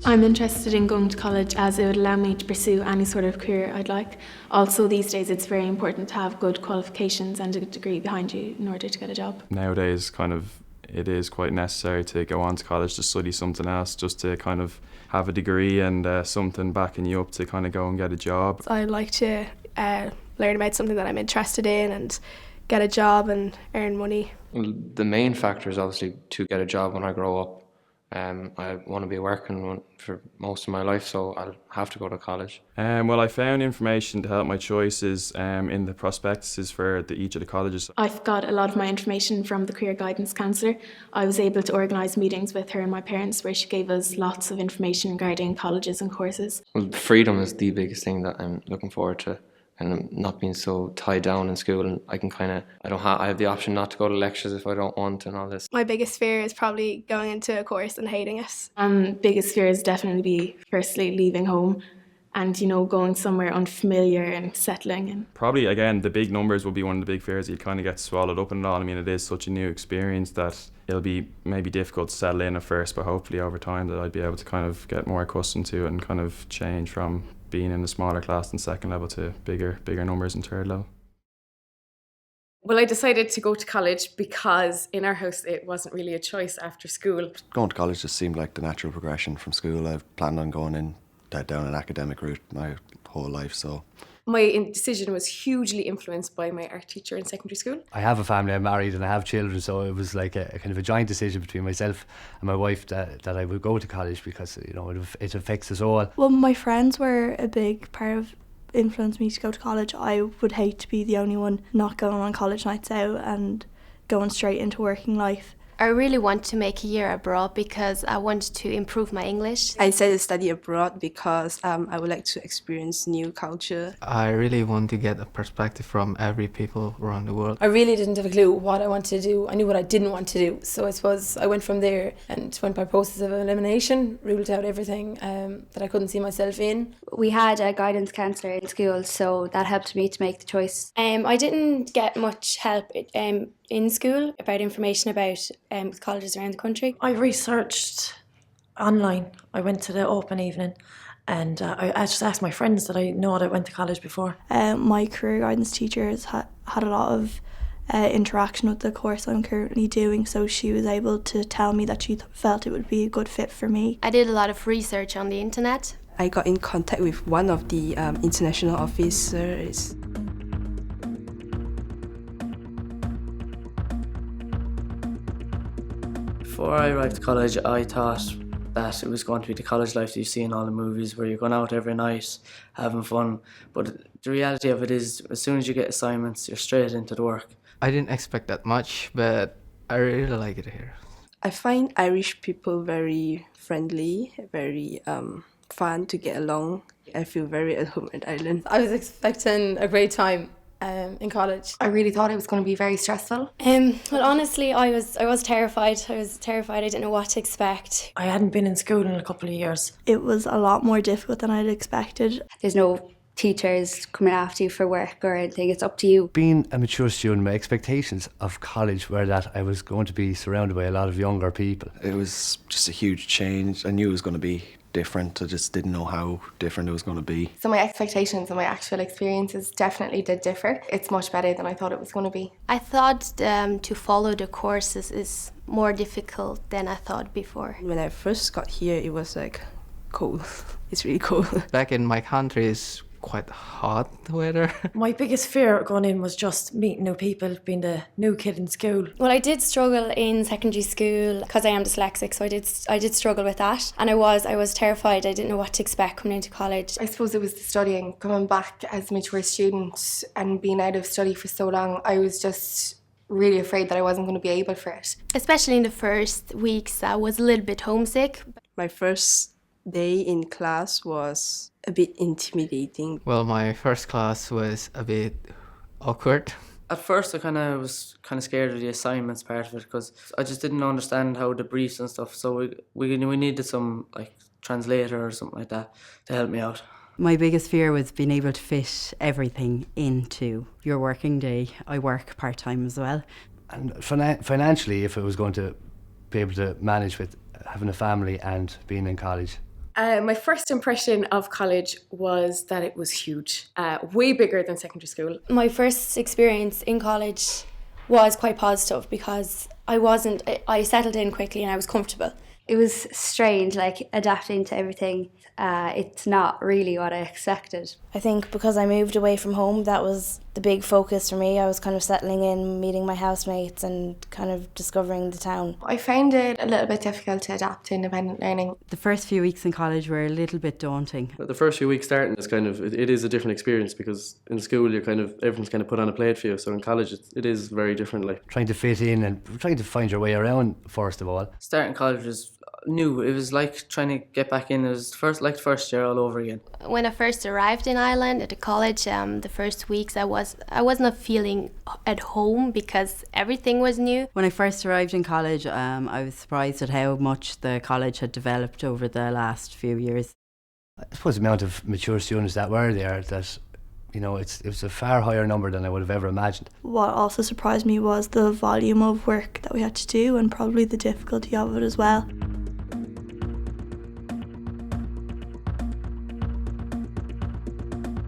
I'm interested in going to college as it would allow me to pursue any sort of career I'd like. Also, these days it's very important to have good qualifications and a degree behind you in order to get a job. Nowadays, it is quite necessary to go on to college to study something else, just to kind of have a degree and something backing you up to kind of go and get a job. I like to learn about something that I'm interested in and get a job and earn money. Well, the main factor is obviously to get a job when I grow up. I want to be working for most of my life, so I'll have to go to college. Well, I found information to help my choices in the prospectuses for each of the colleges. I've got a lot of my information from the career guidance counsellor. I was able to organise meetings with her and my parents where she gave us lots of information regarding colleges and courses. Well, freedom is the biggest thing that I'm looking forward to, and I'm not being so tied down in school, and I can I have the option not to go to lectures if I don't want and all this. My biggest fear is probably going into a course and hating it. Biggest fear is definitely be firstly leaving home and going somewhere unfamiliar and settling in. Probably, again, the big numbers will be one of the big fears. You'll kind of get swallowed up in it all. I mean, it is such a new experience that it'll be maybe difficult to settle in at first, but hopefully over time that I'd be able to kind of get more accustomed to it and kind of change from being in a smaller class than second level to bigger numbers in third level. Well, I decided to go to college because in our house it wasn't really a choice after school. Going to college just seemed like the natural progression from school. I've planned on going down an academic route my whole life, so. My decision was hugely influenced by my art teacher in secondary school. I have a family, I'm married and I have children, so it was like a kind of a joint decision between myself and my wife that I would go to college because it affects us all. Well, my friends were a big part of influenced me to go to college. I would hate to be the only one not going on college nights out and going straight into working life. I really want to make a year abroad because I want to improve my English. I decided to study abroad because I would like to experience new culture. I really want to get a perspective from every people around the world. I really didn't have a clue what I wanted to do. I knew what I didn't want to do. So I suppose I went from there and went by process of elimination, ruled out everything that I couldn't see myself in. We had a guidance counsellor in school, so that helped me to make the choice. I didn't get much help in school about information about colleges around the country. I researched online. I went to the open evening and I just asked my friends that I know that went to college before. My career guidance teacher has had a lot of interaction with the course I'm currently doing, so she was able to tell me that she felt it would be a good fit for me. I did a lot of research on the internet. I got in contact with one of the international officers. Before I arrived at college, I thought that it was going to be the college life that you see in all the movies where you're going out every night, having fun. But the reality of it is, as soon as you get assignments, you're straight into the work. I didn't expect that much, but I really like it here. I find Irish people very friendly, very fun to get along. I feel very at home in Ireland. I was expecting a great time in college. I really thought it was going to be very stressful. Well, honestly, I was terrified. I didn't know what to expect. I hadn't been in school in a couple of years. It was a lot more difficult than I'd expected. There's no teachers coming after you for work or anything. It's up to you. Being a mature student, my expectations of college were that I was going to be surrounded by a lot of younger people. It was just a huge change. I knew it was going to be different. I just didn't know how different it was going to be. So my expectations and my actual experiences definitely did differ. It's much better than I thought it was going to be. I thought to follow the courses is more difficult than I thought before. When I first got here, it was like cold. It's really cold. Back in my country, it's quite hot weather. My biggest fear going in was just meeting new people, being the new kid in school. Well, I did struggle in secondary school because I am dyslexic, so I did struggle with that, and I was terrified. I didn't know what to expect coming into college. I suppose it was the studying. Coming back as a mature student and being out of study for so long, I was just really afraid that I wasn't going to be able for it. Especially in the first weeks, I was a little bit homesick. My first day in class was a bit intimidating. Well, my first class was a bit awkward. At first, I was scared of the assignments part of it because I just didn't understand how the briefs and stuff. So we needed some translator or something like that to help me out. My biggest fear was being able to fit everything into your working day. I work part-time as well. And financially, if I was going to be able to manage with having a family and being in college. My first impression of college was that it was huge, way bigger than secondary school. My first experience in college was quite positive because I settled in quickly and I was comfortable. It was strange, like adapting to everything. It's not really what I expected. I think because I moved away from home, that was the big focus for me. I was kind of settling in, meeting my housemates and kind of discovering the town. I found it a little bit difficult to adapt to independent learning. The first few weeks in college were a little bit daunting. The first few weeks starting is it is a different experience because in school everything's kind of put on a plate for you. So in college it is very different. Like trying to fit in and trying to find your way around first of all. Starting college was new. It was like trying to get back in. It was the first year all over again. When I first arrived in Ireland at the college, the first weeks I was not feeling at home because everything was new. When I first arrived in college, I was surprised at how much the college had developed over the last few years. I suppose the amount of mature students that were there, that it was a far higher number than I would have ever imagined. What also surprised me was the volume of work that we had to do and probably the difficulty of it as well.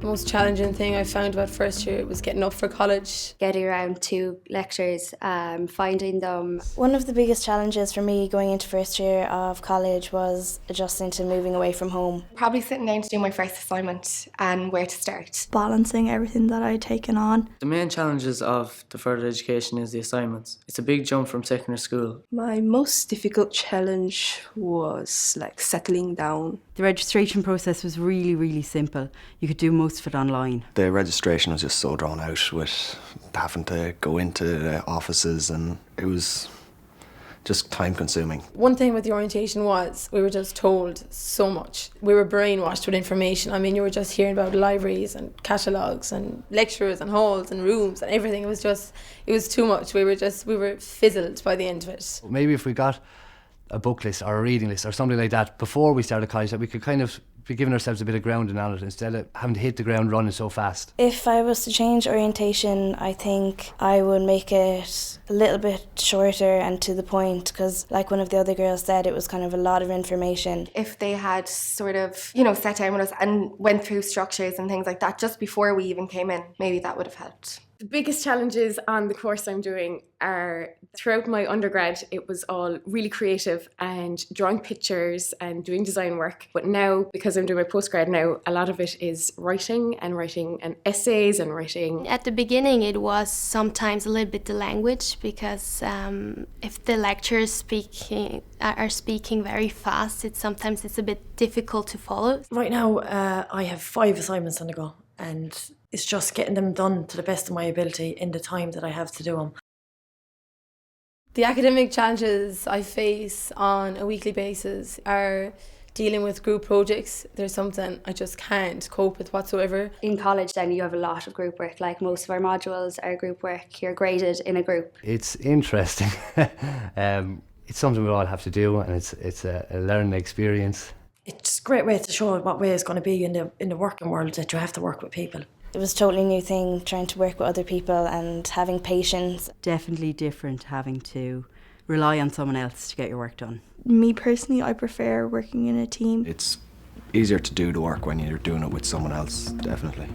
The most challenging thing I found about first year was getting up for college. Getting around to lectures, finding them. One of the biggest challenges for me going into first year of college was adjusting to moving away from home. Probably sitting down to do my first assignment and where to start. Balancing everything that I'd taken on. The main challenges of the further education is the assignments. It's a big jump from secondary school. My most difficult challenge was like settling down. The registration process was really, really simple. You could do most of it online. The registration was just so drawn out with having to go into the offices, and it was just time consuming. One thing with the orientation was we were just told so much. We were brainwashed with information. I mean, you were just hearing about libraries and catalogues and lecturers and halls and rooms and everything. It was too much. We were fizzled by the end of it. Maybe if we got a book list or a reading list or something like that before we started college, that we could kind of be giving ourselves a bit of grounding on it instead of having to hit the ground running so fast. If I was to change orientation, I think I would make it a little bit shorter and to the point, because like one of the other girls said, it was kind of a lot of information. If they had sort of, sat down with us and went through structures and things like that just before we even came in, maybe that would have helped. The biggest challenges on the course I'm doing are, throughout my undergrad, it was all really creative and drawing pictures and doing design work. But now, because I'm doing my postgrad now, a lot of it is writing and essays and writing. At the beginning, it was sometimes a little bit the language, because if the lecturers are speaking very fast, sometimes it's a bit difficult to follow. Right now, I have 5 assignments on the go, and it's just getting them done to the best of my ability in the time that I have to do them. The academic challenges I face on a weekly basis are dealing with group projects. There's something I just can't cope with whatsoever. In college then you have a lot of group work, like most of our modules are group work. You're graded in a group. It's interesting. It's something we all have to do, and it's a learning experience. It's a great way to show what way it's going to be in the working world, that you have to work with people. It was a totally new thing, trying to work with other people and having patience. Definitely different having to rely on someone else to get your work done. Me personally, I prefer working in a team. It's easier to do the work when you're doing it with someone else, definitely.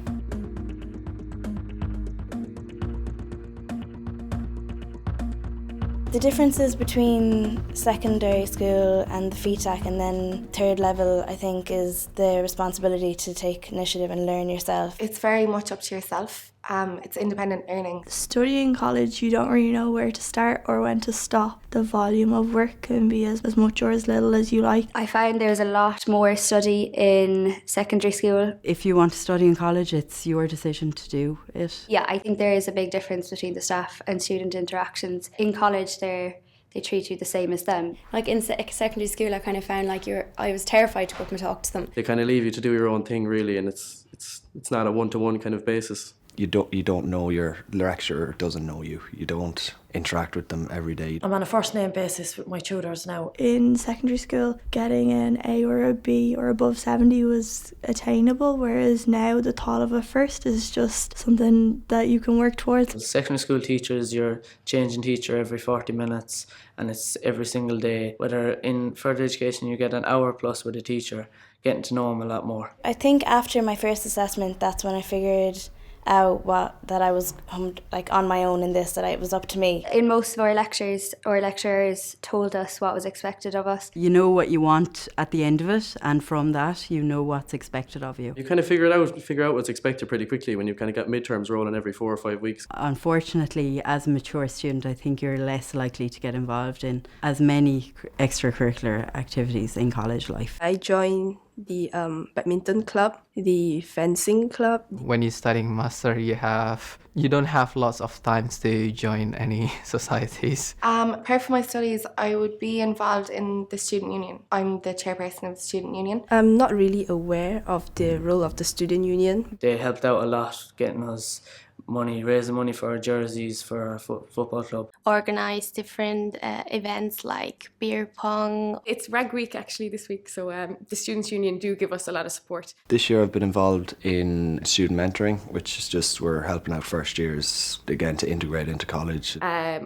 The differences between secondary school and the FETAC and then third level, I think, is the responsibility to take initiative and learn yourself. It's very much up to yourself. It's independent learning. Studying college, you don't really know where to start or when to stop. The volume of work can be as much or as little as you like. I find there's a lot more study in secondary school. If you want to study in college, it's your decision to do it. Yeah, I think there is a big difference between the staff and student interactions. In college, they treat you the same as them. Like in secondary school, I kind of found I was terrified to go up and talk to them. They kind of leave you to do your own thing, really, and it's not a one-to-one kind of basis. you don't know your lecturer doesn't know you. You don't interact with them every day. I'm on a first name basis with my tutors now. In secondary school, getting an A or a B or above 70 was attainable, whereas now the thought of a first is just something that you can work towards. As secondary school teachers, you're changing teacher every 40 minutes and it's every single day. Whether in further education you get an hour plus with a teacher, getting to know them a lot more. I think after my first assessment, that's when I figured out that I was like on my own in this, that it was up to me. In most of our lectures, our lecturers told us what was expected of us. You know what you want at the end of it, and from that you know what's expected of you. You kind of figure out what's expected pretty quickly when you kind of got midterms rolling every 4 or 5 weeks. Unfortunately, as a mature student, I think you're less likely to get involved in as many extracurricular activities in college life. I joined the badminton club, the fencing club. When you're studying master, you don't have lots of times to join any societies. Apart from my studies, I would be involved in the student union. I'm the chairperson of the student union. I'm not really aware of the role of the student union. They helped out a lot getting us money, raising money for our jerseys for our football club. Organise different events like beer pong. It's Rag Week actually this week, so the Students' Union do give us a lot of support. This year I've been involved in student mentoring, which is just we're helping out first years again to integrate into college.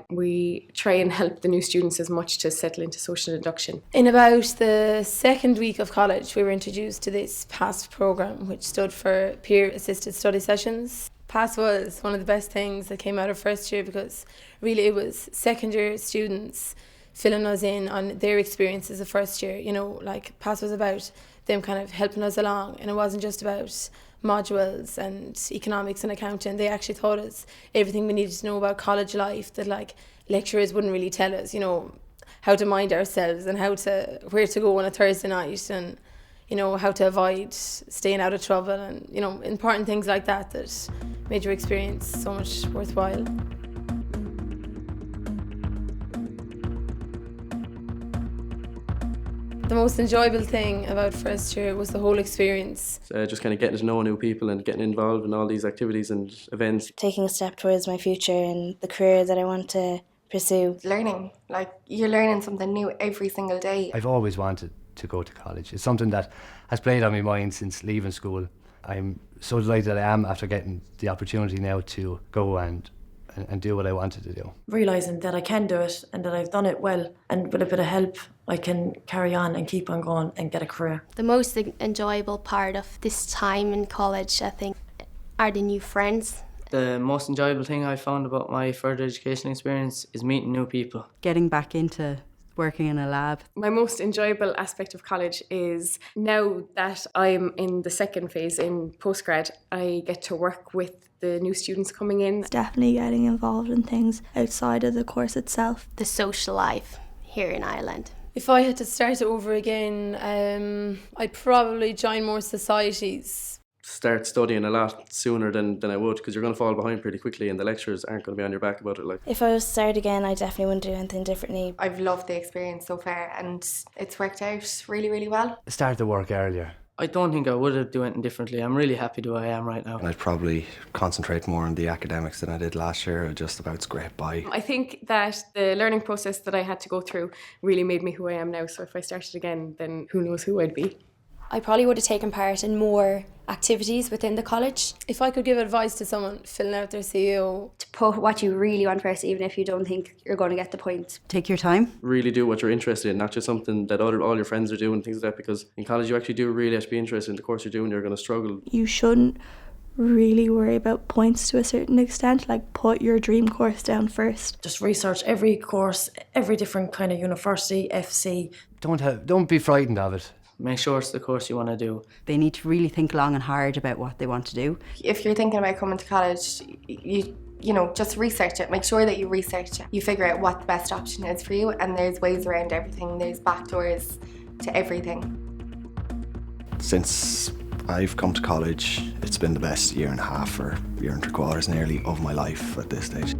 We try and help the new students as much to settle into social induction. In about the second week of college, we were introduced to this PASS programme, which stood for Peer Assisted Study Sessions. PASS was one of the best things that came out of first year, because really it was second year students filling us in on their experiences of first year. You know, like PASS was about them kind of helping us along, and it wasn't just about modules and economics and accounting. They actually taught us everything we needed to know about college life that like lecturers wouldn't really tell us, you know, how to mind ourselves and where to go on a Thursday night, and you know, how to avoid staying out of trouble, and you know, important things like that made your experience so much worthwhile. The most enjoyable thing about first year was the whole experience. Just kind of getting to know new people and getting involved in all these activities and events. Taking a step towards my future and the career that I want to pursue. Learning, like you're learning something new every single day. I've always wanted to go to college. It's something that has played on my mind since leaving school. I'm so delighted I am after getting the opportunity now to go and do what I wanted to do. Realising that I can do it and that I've done it well, and with a bit of help I can carry on and keep on going and get a career. The most enjoyable part of this time in college, I think, are the new friends. The most enjoyable thing I found about my further education experience is meeting new people. Getting back into working in a lab. My most enjoyable aspect of college is now that I'm in the second phase in postgrad, I get to work with the new students coming in. It's definitely getting involved in things outside of the course itself. The social life here in Ireland. If I had to start over again, I'd probably join more societies. Start studying a lot sooner than I would, because you're going to fall behind pretty quickly and the lecturers aren't going to be on your back about it. Like, if I was to start again, I definitely wouldn't do anything differently. I've loved the experience so far and it's worked out really, really well. Start the work earlier. I don't think I would have done anything differently. I'm really happy where I am right now. And I'd probably concentrate more on the academics than I did last year. I just about scraped by. I think that the learning process that I had to go through really made me who I am now. So if I started again, then who knows who I'd be. I probably would have taken part in more activities within the college. If I could give advice to someone filling out their CEO, to put what you really want first, even if you don't think you're going to get the point. Take your time. Really do what you're interested in, not just something that all your friends are doing, things like that, because in college you actually do really have to be interested in the course you're doing. You're going to struggle. You shouldn't really worry about points to a certain extent. Like, put your dream course down first. Just research every course, every different kind of university, FC. Don't be frightened of it. Make sure it's the course you want to do. They need to really think long and hard about what they want to do. If you're thinking about coming to college, you know, just research it. Make sure that you research it. You figure out what the best option is for you, and there's ways around everything. There's backdoors to everything. Since I've come to college, it's been the best year and a half or year and 3/4 nearly of my life at this stage.